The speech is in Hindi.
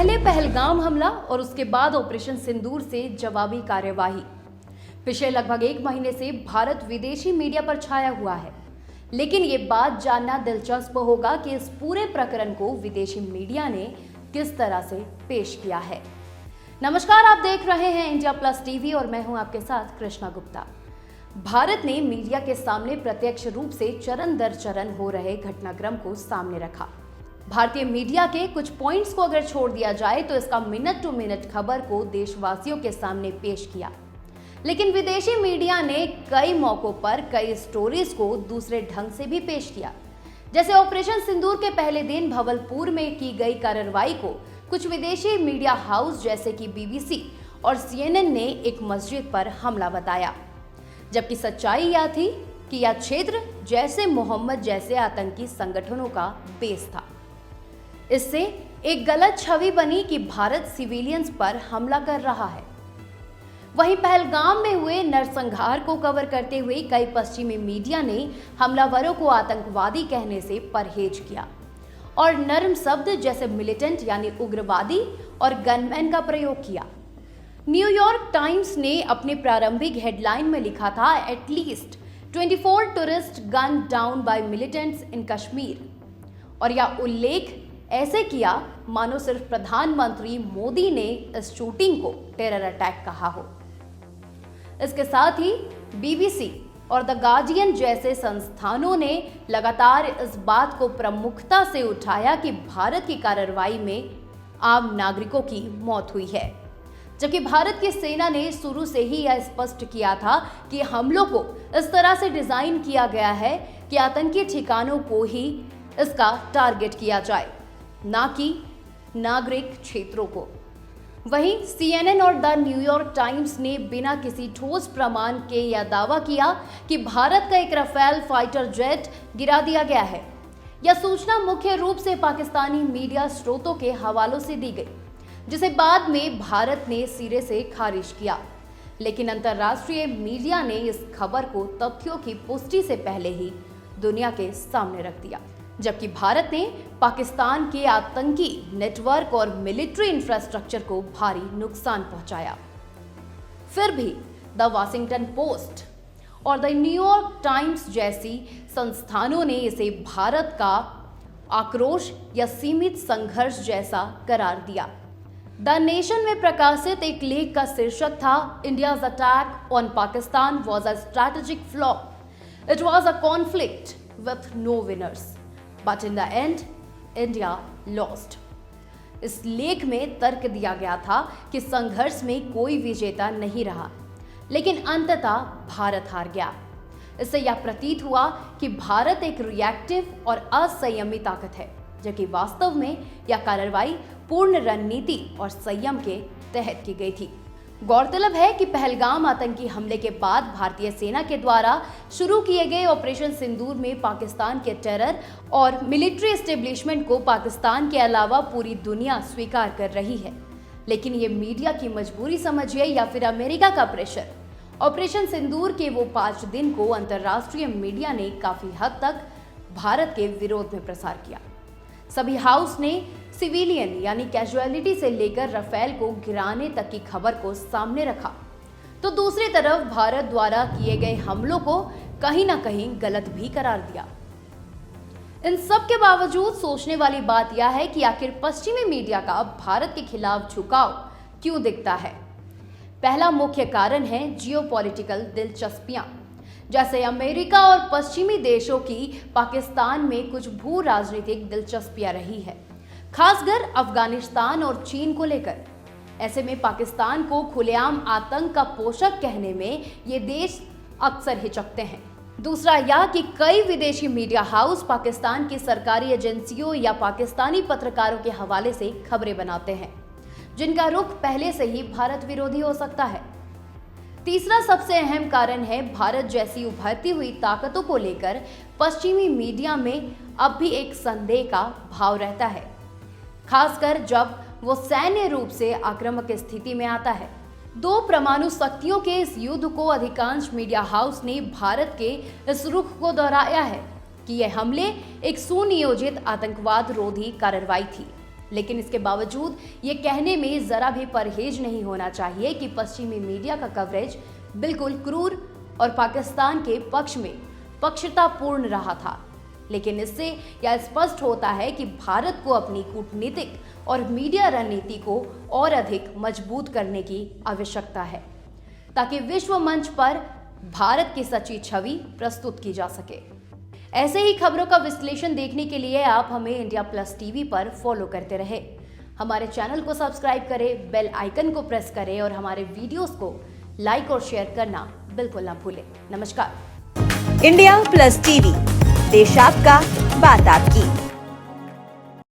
पहले पहलगाम हमला और उसके बाद ऑपरेशन सिंदूर से जवाबी कार्यवाही। पिछले लगभग 1 महीने से भारत विदेशी मीडिया पर छाया हुआ है, लेकिन ये बात जानना दिलचस्प होगा कि इस पूरे प्रकरण को विदेशी मीडिया ने किस तरह से पेश किया है। नमस्कार, आप देख रहे हैं इंडिया प्लस टीवी और मैं हूं आपके साथ कृष्णा गुप्ता। भारत ने मीडिया के सामने प्रत्यक्ष रूप से चरण दर चरण हो रहे घटनाक्रम को सामने रखा। भारतीय मीडिया के कुछ पॉइंट्स को अगर छोड़ दिया जाए तो इसका मिनट टू मिनट खबर को देशवासियों के सामने पेश किया, लेकिन विदेशी मीडिया ने कई मौकों पर कई स्टोरीज को दूसरे ढंग से भी पेश किया। जैसे ऑपरेशन सिंदूर के पहले दिन भवलपुर में की गई कार्रवाई को कुछ विदेशी मीडिया हाउस जैसे कि बीबीसी और CNN ने एक मस्जिद पर हमला बताया, जबकि सच्चाई यह थी कि यह क्षेत्र जैसे मोहम्मद जैसे आतंकी संगठनों का बेस था। इससे एक गलत छवि बनी कि भारत सिविलियंस पर हमला कर रहा है। वहीं पहलगाम में हुए नरसंहार को कवर करते हुए कई पश्चिमी मीडिया ने हमलावरों को आतंकवादी कहने से परहेज किया और नर्म शब्द जैसे मिलिटेंट यानी उग्रवादी और गनमैन का प्रयोग किया। न्यूयॉर्क टाइम्स ने अपने प्रारंभिक हेडलाइन में लिखा था, at least 24 tourist gun down by militants in Kashmir, और यह उल्लेख ऐसे किया मानो सिर्फ प्रधानमंत्री मोदी ने इस शूटिंग को टेरर अटैक कहा हो। इसके साथ ही बीबीसी और द गार्डियन जैसे संस्थानों ने लगातार इस बात को प्रमुखता से उठाया कि भारत की कार्रवाई में आम नागरिकों की मौत हुई है, जबकि भारत की सेना ने शुरू से ही यह स्पष्ट किया था कि हमलों को इस तरह से डिजाइन किया गया है कि आतंकी ठिकानों को ही इसका टारगेट किया जाए, ना कि नागरिक क्षेत्रों को। वहीं CNN और द न्यूयॉर्क टाइम्स ने बिना किसी ठोस प्रमाण के यह दावा किया कि भारत का एक राफेल फाइटर जेट गिरा दिया गया है। यह सूचना मुख्य रूप से पाकिस्तानी मीडिया स्रोतों के हवालों से दी गई, जिसे बाद में भारत ने सिरे से खारिज किया, लेकिन अंतर्राष्ट्रीय मीडिया ने इस खबर को तथ्यों की पुष्टि से पहले ही दुनिया के सामने रख दिया, जबकि भारत ने पाकिस्तान के आतंकी नेटवर्क और मिलिट्री इंफ्रास्ट्रक्चर को भारी नुकसान पहुंचाया। फिर भी द वॉशिंगटन पोस्ट और द न्यूयॉर्क टाइम्स जैसी संस्थानों ने इसे भारत का आक्रोश या सीमित संघर्ष जैसा करार दिया। द नेशन में प्रकाशित एक लेख का शीर्षक था, India's attack on Pakistan was a strategic flop, it was a conflict with no winners, but in the end India lost. इस लेख में तर्क दिया गया था कि संघर्ष में कोई विजेता नहीं रहा, लेकिन अंततः भारत हार गया। इससे यह प्रतीत हुआ कि भारत एक रिएक्टिव और असंयमी ताकत है, जबकि वास्तव में यह कार्रवाई पूर्ण रणनीति और संयम के तहत की गई थी। गौरतलब है कि पहलगाम आतंकी हमले के बाद भारतीय सेना के द्वारा शुरू किए गए ऑपरेशन सिंदूर में पाकिस्तान के टेरर और मिलिट्री एस्टेब्लिशमेंट को पाकिस्तान के अलावा पूरी दुनिया स्वीकार कर रही है, लेकिन ये मीडिया की मजबूरी समझिए या फिर अमेरिका का प्रेशर। ऑपरेशन सिंदूर के वो 5 दिन को अंतर्राष्ट्रीय मीडिया ने काफी हद तक भारत के विरोध में प्रसार किया। सभी हाउस ने सिविलियन यानी कैजुअलिटी से लेकर राफेल को गिराने तक की खबर को सामने रखा, तो दूसरी तरफ भारत द्वारा किए गए हमलों को कहीं ना कहीं गलत भी करार दिया। इन सब के बावजूद सोचने वाली बात यह है कि आखिर पश्चिमी मीडिया का भारत के खिलाफ झुकाव क्यों दिखता है। पहला मुख्य कारण है जियोपॉलिटिकल दिलचस्पियां, जैसे अमेरिका और पश्चिमी देशों की पाकिस्तान में कुछ भू राजनीतिक दिलचस्पियां रही है, खासकर अफगानिस्तान और चीन को लेकर। ऐसे में पाकिस्तान को खुलेआम आतंक का पोषक कहने में ये देश अक्सर हिचकते हैं। दूसरा यह कि कई विदेशी मीडिया हाउस पाकिस्तान की सरकारी एजेंसियों या पाकिस्तानी पत्रकारों के हवाले से खबरें बनाते हैं, जिनका रुख पहले से ही भारत विरोधी हो सकता है। तीसरा सबसे अहम कारण है भारत जैसी उभरती हुई ताकतों को लेकर पश्चिमी मीडिया में अब भी एक संदेह का भाव रहता है, खासकर जब वो सैन्य रूप से आक्रामक स्थिति में आता है। 2 परमाणु शक्तियों के इस युद्ध को अधिकांश मीडिया हाउस ने भारत के इस रुख को दोहराया है कि यह हमले एक सुनियोजित आतंकवाद रोधी कार्रवाई थी, लेकिन इसके बावजूद ये कहने में जरा भी परहेज नहीं होना चाहिए कि पश्चिमी मीडिया का कवरेज बिल्कुल क्रूर और पाकिस्तान के पक्ष में पक्षतापूर्ण रहा था। लेकिन इससे यह स्पष्ट होता है कि भारत को अपनी कूटनीतिक और मीडिया रणनीति को और अधिक मजबूत करने की आवश्यकता है, ताकि विश्व मंच पर भारत की सच्ची छवि प्रस्तुत की जा सके। ऐसे ही खबरों का विश्लेषण देखने के लिए आप हमें इंडिया प्लस टीवी पर फॉलो करते रहे। हमारे चैनल को सब्सक्राइब करें, बेल आइकन को प्रेस करें और हमारे वीडियोस को लाइक और शेयर करना बिल्कुल ना भूलें। नमस्कार। इंडिया प्लस टीवी, देश आपका, बात आपकी।